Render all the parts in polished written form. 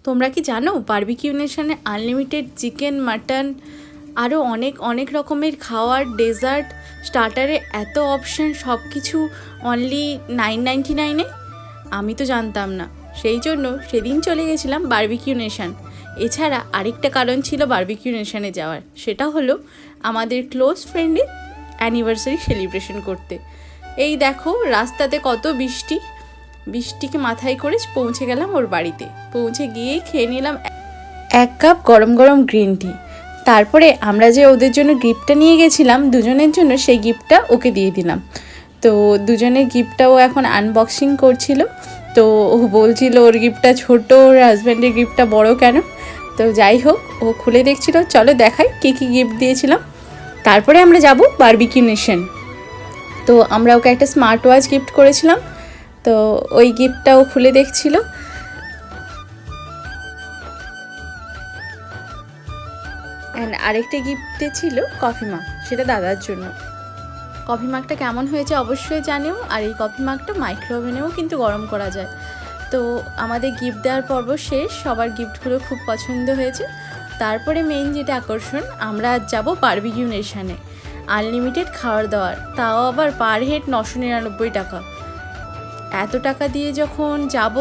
তোমরা কি জানো বারবিকিউ নেশনে আনলিমিটেড চিকেন, মাটন আরও অনেক অনেক রকমের খাওয়ার, ডেজার্ট, স্টার্টারে এত অপশান, সব কিছু অনলি 999-এ? আমি তো জানতাম না, সেই জন্য সেদিন চলে গেছিলাম বারবিকিউ নেশন। এছাড়া আরেকটা কারণ ছিল বারবিকিউ নেশনে যাওয়ার, সেটা হলো আমাদের ক্লোজ ফ্রেন্ডের অ্যানিভার্সারি সেলিব্রেশন করতে। এই দেখো রাস্তাতে কত বৃষ্টিকে মাথায় করে পৌঁছে গেলাম ওর বাড়িতে। পৌঁছে গিয়েই খেয়ে নিলাম 1 কাপ গরম গরম গ্রিন টি। তারপরে আমরা যে ওদের জন্য গিফটটা নিয়ে গেছিলাম দুজনের জন্য, সেই গিফটটা ওকে দিয়ে দিলাম। তো দুজনের গিফটটা ও এখন আনবক্সিং করছিল। তো ও বলছিল ওর গিফটটা ছোট, ওর হাজব্যান্ডের গিফটটা বড় কেন। তো যাই হোক, ও খুলে দেখছিল, চলো দেখাই কী কী গিফট দিয়েছিলাম। তারপরে আমরা যাব বারবিকিউ নেশন। তো আমরা ওকে একটা স্মার্ট ওয়াচ গিফট করেছিলাম, তো ওই গিফটটাও খুলে দেখছিল। অ্যান্ড আরেকটা গিফটে ছিল কফি মাগ, সেটা দাদার জন্য। কফি মাগটা কেমন হয়েছে অবশ্যই জানিও। আর এই কফি মাগটা মাইক্রোওভেনেও কিন্তু গরম করা যায়। তো আমাদের গিফট দেওয়ার পর্ব শেষ, সবার গিফটগুলো খুব পছন্দ হয়েছে। তারপরে মেইন যেটা আকর্ষণ, আমরা আজ যাবো বারবিকিউ নেশনে। আনলিমিটেড খাওয়ার দাওয়ার, তাও আবার পার হেড 999 টাকা। এত টাকা দিয়ে যখন যাব,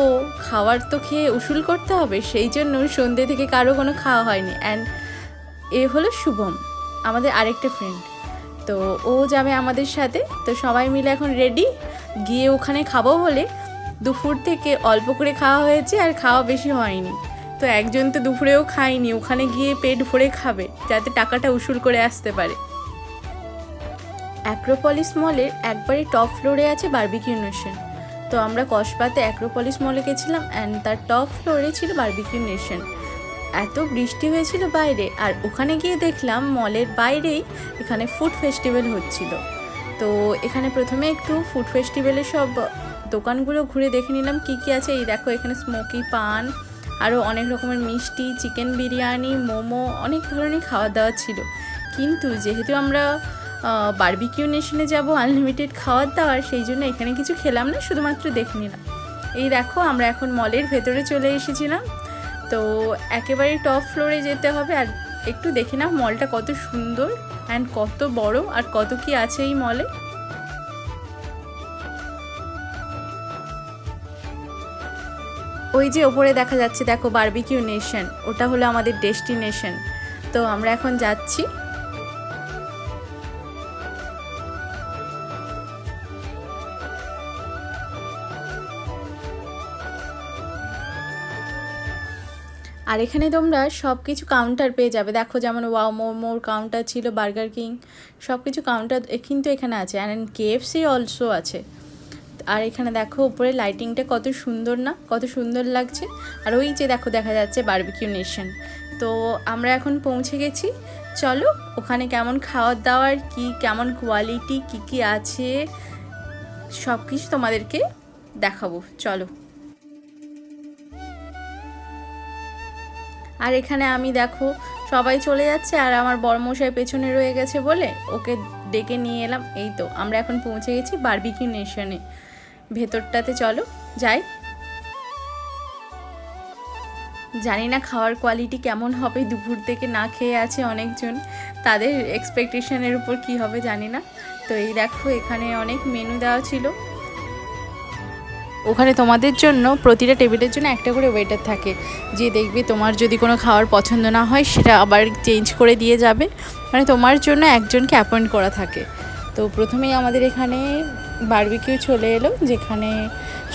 খাওয়ার তো খেয়ে উসুল করতে হবে, সেই জন্য সন্ধ্যে থেকে কারো কোনো খাওয়া হয়নি। অ্যান্ড এ হলো শুভম, আমাদের আরেকটা ফ্রেন্ড। তো ও যাবে আমাদের সাথে। তো সবাই মিলে এখন রেডি, গিয়ে ওখানে খাবো বলে দুপুর থেকে অল্প করে খাওয়া হয়েছে, আর খাওয়া বেশি হয়নি। তো একজন তো দুপুরেও খায়নি, ওখানে গিয়ে পেট ভরে খাবে যাতে টাকাটা উসুল করে আসতে পারে। অ্যাক্রোপলিস মলের একবারে টপ ফ্লোরে আছে বারবিকিউ নেশন। তো আমরা কসবাতে অ্যাক্রোপলিস মলে গেছিলাম, অ্যান্ড তার টপ ফ্লোরে ছিল বারবিকিউ নেশন। এত বৃষ্টি হয়েছিল বাইরে, আর ওখানে গিয়ে দেখলাম মলের বাইরেই এখানে ফুড ফেস্টিভ্যাল হচ্ছিল। তো এখানে প্রথমে একটু ফুড ফেস্টিভ্যালের সব দোকানগুলো ঘুরে দেখে নিলাম কী কী আছে। এই দেখো এখানে স্মোকি পান, আরও অনেক রকমের মিষ্টি, চিকেন বিরিয়ানি, মোমো, অনেক ধরনের খাওয়া দাওয়া ছিল। কিন্তু যেহেতু আমরা বারবিকিউ নেশনে যাব আনলিমিটেড খাওয়ার দাওয়ার, সেই জন্য এখানে কিছু খেলাম না, শুধুমাত্র দেখে নিলাম। এই দেখো আমরা এখন মলের ভেতরে চলে এসেছিলাম। তো একেবারে টপ ফ্লোরে যেতে হবে, আর একটু দেখে নাও মলটা কত সুন্দর অ্যান্ড কত বড়, আর কত কি আছে এই মলে। ওই যে ওপরে দেখা যাচ্ছে, দেখো বারবিকিউ নেশন, ওটা হলো আমাদের ডেস্টিনেশন। তো আমরা এখন যাচ্ছি। আর এখানে তোমরা সব কিছু কাউন্টার পেয়ে যাবে। দেখো যেমন ওয়াও মোমোর কাউন্টার ছিল, বার্গার কিং, সব কিছু কাউন্টার কিন্তু এখানে আছে। অ্যান্ড KFC অলসো আছে। আর এখানে দেখো উপরে লাইটিংটা কত সুন্দর না, কত সুন্দর লাগছে। আর ওই যে দেখো দেখা যাচ্ছে বারবিকিউ নেশন। তো আমরা এখন পৌঁছে গেছি। চলো ওখানে কেমন খাওয়ার দাওয়ার, কেমন কোয়ালিটি, কী আছে, সব কিছু তোমাদেরকে দেখাবো, চলো। আর এখানে আমি দেখো সবাই চলে যাচ্ছে, আর আমার বড়মশাই পেছনে রয়ে গেছে বলে ওকে ডেকে নিয়ে এলাম। এই তো আমরা এখন পৌঁছে গেছি বারবিকিউ নেশনে। ভেতরটাতে চলো যাই। জানি না খাওয়ার কোয়ালিটি কেমন হবে, দুপুর থেকে না খেয়ে আছে অনেকজন, তাদের এক্সপেকটেশনের উপর কি হবে জানি না। তো এই দেখো এখানে অনেক মেনু দেওয়া ছিল। ওখানে তোমাদের জন্য প্রতিটা টেবিলের জন্য একটা করে ওয়েটার থাকে, যে দেখবে তোমার যদি কোনো খাওয়ার পছন্দ না হয় সেটা আবার চেঞ্জ করে দিয়ে যাবে, মানে তোমার জন্য একজনকে অ্যাপয়েন্ট করা থাকে। তো প্রথমেই আমাদের এখানে বারবিকিউ চলে এলো, যেখানে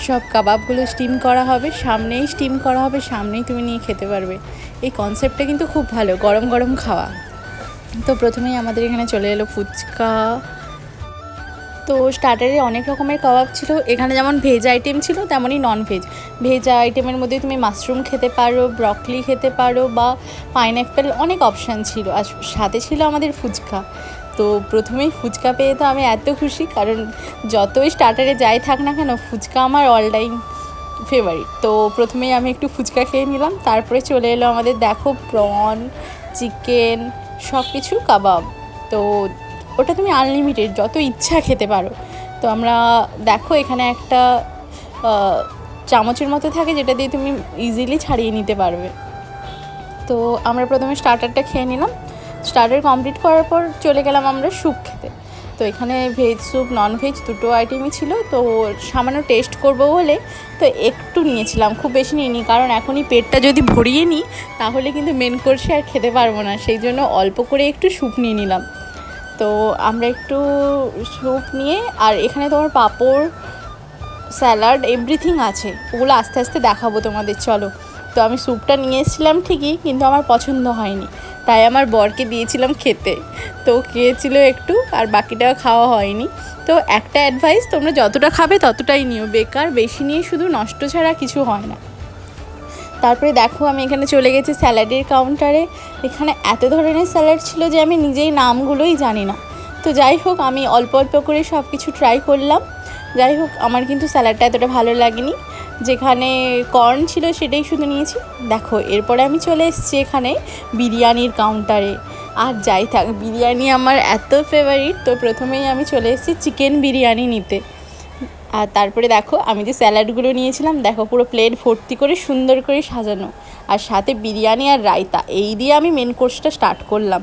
সব কাবাবগুলো স্টিম করা হবে, সামনেই স্টিম করা হবে, সামনেই তুমি নিয়ে খেতে পারবে। এই কনসেপ্টটা কিন্তু খুব ভালো, গরম গরম খাওয়া। তো প্রথমেই আমাদের এখানে চলে এলো ফুচকা। তো স্টার্টারে অনেক রকমের কাবাব ছিল। এখানে যেমন ভেজ আইটেম ছিল, তেমনই নন ভেজ। ভেজ আইটেমের মধ্যে তুমি মাশরুম খেতে পারো, ব্রকলি খেতে পারো, বা পাইনঅ্যাপেল, অনেক অপশান ছিল। আর সাথে ছিল আমাদের ফুচকা। তো প্রথমেই ফুচকা পেয়ে তো আমি এত খুশি, কারণ যতই স্টার্টারে যাই থাক না কেন, ফুচকা আমার অল টাইম ফেভারিট। তো প্রথমেই আমি একটু ফুচকা খেয়ে নিলাম। তারপরে চলে এলো আমাদের দেখো প্রন, চিকেন, সব কিছু কাবাব। তো ওটা তুমি আনলিমিটেড যত ইচ্ছা খেতে পারো। তো আমরা দেখো এখানে একটা চামচের মতো থাকে, যেটা দিয়ে তুমি ইজিলি ছাড়িয়ে নিতে পারবে। তো আমরা প্রথমে স্টার্টারটা খেয়ে নিলাম। স্টার্টার কমপ্লিট করার পর চলে গেলাম আমরা স্যুপ খেতে। তো এখানে ভেজ স্যুপ নন ভেজ দুটো আইটেমই ছিল। তো সামান্য টেস্ট করব বলে তো একটু নিয়েছিলাম, খুব বেশি নিইনি, কারণ এখনই পেটটা যদি ভরিয়ে নিই তাহলে কিন্তু মেন কোর্সে আর খেতে পারবো না, সেই জন্য অল্প করে একটু স্যুপ নিয়ে নিলাম। তো আমরা একটু স্যুপ নিয়ে, আর এখানে তোমার পাঁপড়, স্যালাড, এভরিথিং আছে, ওগুলো আস্তে আস্তে দেখাবো তোমাদের, চলো। তো আমি স্যুপটা নিয়ে এসেছিলাম ঠিকই, কিন্তু আমার পছন্দ হয়নি, তাই আমার বরকে দিয়েছিলাম খেতে। তো খেয়েছিল একটু, আর বাকিটা খাওয়া হয়নি। তো একটা অ্যাডভাইস, তোমরা যতটা খাবে ততটাই নিও, বেকার বেশি নিয়ে শুধু নষ্ট ছাড়া কিছু হয় না। তারপরে দেখো আমি এখানে চলে গেছি স্যালাডের কাউন্টারে। এখানে এত ধরনের স্যালাড ছিল যে আমি নিজেই নামগুলোই জানি না। তো যাই হোক, আমি অল্প অল্প করে সব কিছু ট্রাই করলাম। যাই হোক, আমার কিন্তু স্যালাডটা এতটা ভালো লাগেনি। যেখানে কর্ন ছিল সেটাই শুধু নিয়েছি। দেখো এরপরে আমি চলে এসেছি এখানে বিরিয়ানির কাউন্টারে। আর যাই থাক, বিরিয়ানি আমার এত ফেভারিট, তো প্রথমেই আমি চলে এসেছি চিকেন বিরিয়ানি নিতে। আর তারপরে দেখো আমি যে স্যালাডগুলো নিয়েছিলাম, দেখো পুরো প্লেট ভর্তি করে সুন্দর করে সাজানো, আর সাথে বিরিয়ানি আর রায়তা, এই দিয়ে আমি মেন কোর্সটা স্টার্ট করলাম।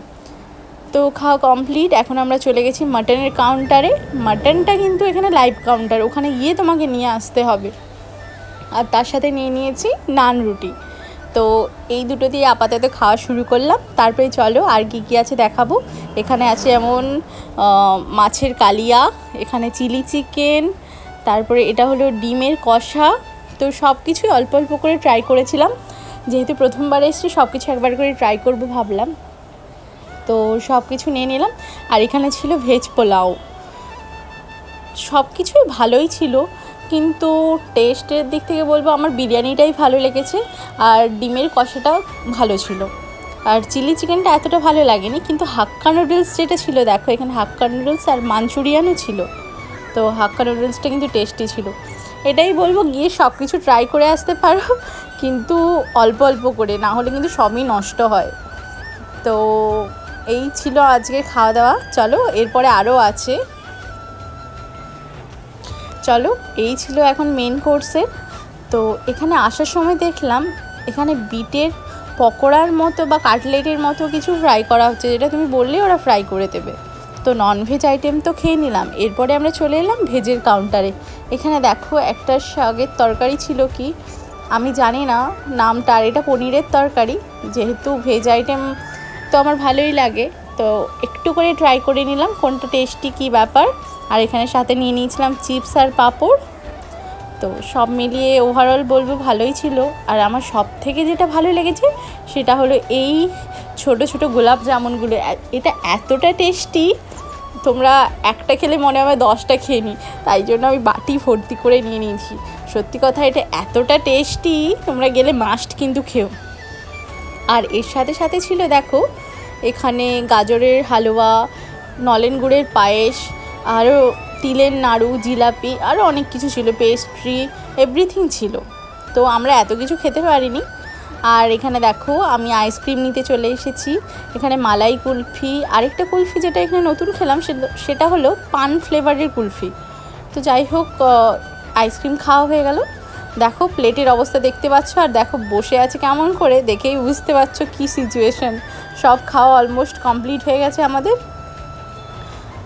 তো খাওয়া কমপ্লিট। এখন আমরা চলে গেছি মাটনের কাউন্টারে। মাটনটা কিন্তু এখানে লাইভ কাউন্টার, ওখানে গিয়ে তোমাকে নিয়ে আসতে হবে। আর তার সাথে নিয়ে নিয়েছি নান রুটি। তো এই দুটো দিয়ে আপাতত খাওয়া শুরু করলাম। তারপরে চলো আর কী কী আছে দেখাবো। এখানে আছে যেমন মাছের কালিয়া, এখানে চিলি চিকেন, তারপরে এটা হলো ডিমের কষা। তো সব কিছুই অল্প অল্প করে ট্রাই করেছিলাম, যেহেতু প্রথমবার এসেছি সব কিছু একবার করে ট্রাই করবো ভাবলাম। তো সব কিছু নিয়ে নিলাম। আর এখানে ছিল ভেজ পোলাও। সব কিছুই ভালোই ছিল, কিন্তু টেস্টের দিক থেকে বলবো আমার বিরিয়ানিটাই ভালো লেগেছে, আর ডিমের কষাটাও ভালো ছিল। আর চিলি চিকেনটা এতটা ভালো লাগেনি, কিন্তু হাক্কা নুডলস যেটা ছিল, দেখো এখানে হাক্কা নুডলস আর মাঞ্চুরিয়ানও ছিল। তো হাক্কা নুডলসটা কিন্তু টেস্টি ছিল। এটাই বলবো, গিয়ে সব কিছু ট্রাই করে আসতে পারো, কিন্তু অল্প অল্প করে, না হলে কিন্তু সবই নষ্ট হয়। তো এই ছিল আজকে খাওয়া দাওয়া। চলো এরপরে আরও আছে, চলো। এই ছিল এখন মেন কোর্সের। তো এখানে আসার সময় দেখলাম এখানে বিটের পকোড়ার মতো বা কাটলেটের মতো কিছু ফ্রাই করা হচ্ছে, যেটা তুমি বললেই ওরা ফ্রাই করে দেবে। তো ননভেজ আইটেম তো খেয়ে নিলাম, এরপরে আমরা চলে এলাম ভেজের কাউন্টারে। এখানে দেখো একটা শাকের তরকারি ছিল, কি আমি জানি না নামটা, আর এটা পনিরের তরকারি। যেহেতু ভেজ আইটেম তো আমার ভালোই লাগে, তো একটু করে ট্রাই করে নিলাম কোনটা টেস্টি কী ব্যাপার। আর এখানে সাথে নিয়ে নিয়েছিলাম চিপস আর পাঁপড়। তো সব মিলিয়ে ওভারঅল বলবো ভালোই ছিল। আর আমার সব থেকে যেটা ভালো লেগেছে সেটা হলো এই ছোট ছোট গোলাপ জামুনগুলো। এটা এতটা টেস্টি, তোমরা একটা খেলে মনে হবে 10টা খেয়ে নিই, তাই জন্য আমি বাটি ভর্তি করে নিয়ে নিয়েছি। সত্যি কথা, এটা এতটা টেস্টি, তোমরা গেলে মাস্ট কিন্তু খেও। আর এর সাথে সাথে ছিল দেখো এখানে গাজরের হালুয়া, নলেন গুড়ের পায়েস, আরও তিলের নাড়ু, জিলাপি, আরও অনেক কিছু ছিল, পেস্ট্রি, এভরিথিং ছিল। তো আমরা এত কিছু খেতে পারিনি। আর এখানে দেখো আমি আইসক্রিম নিতে চলে এসেছি। এখানে মালাই কুলফি, আরেকটা কুলফি যেটা এখানে নতুন খেলাম সেটা হলো পান ফ্লেভারের কুলফি। তো যাই হোক, আইসক্রিম খাওয়া হয়ে গেল। দেখো প্লেটের অবস্থা দেখতে পাচ্ছ, আর দেখো বসে আছে কেমন করে, দেখেই বুঝতে পারছো কী সিচুয়েশন। সব খাওয়া অলমোস্ট কমপ্লিট হয়ে গেছে আমাদের।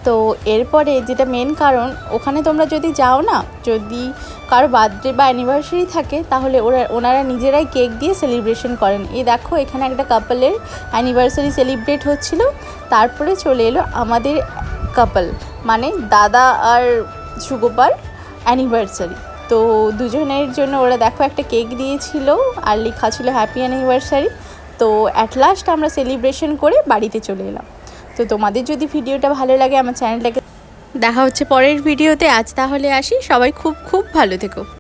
তো এরপরে যেটা মেন কারণ, ওখানে তোমরা যদি যাও না, যদি কারো বার্থডে বা অ্যানিভার্সারি থাকে, তাহলে ওনারা নিজেরাই কেক দিয়ে সেলিব্রেশন করেন। এই দেখো এখানে একটা কাপলের অ্যানিভার্সারি সেলিব্রেট হচ্ছিল। তারপরে চলে এলো আমাদের কাপল, মানে দাদা আর শুভপার অ্যানিভার্সারি। তো দুজনের জন্য ওরা দেখো একটা কেক দিয়েছিল, আর লেখা ছিল হ্যাপি অ্যানিভার্সারি। তো অ্যাট লাস্ট আমরা সেলিব্রেশন করে বাড়িতে চলে এলাম। তো তোমাদের যদি ভিডিওটা ভালো লাগে আমার চ্যানেলটাকে দেখা হচ্ছে পরের ভিডিওতে। আজ তাহলে আসি, সবাই খুব খুব ভালো থেকো।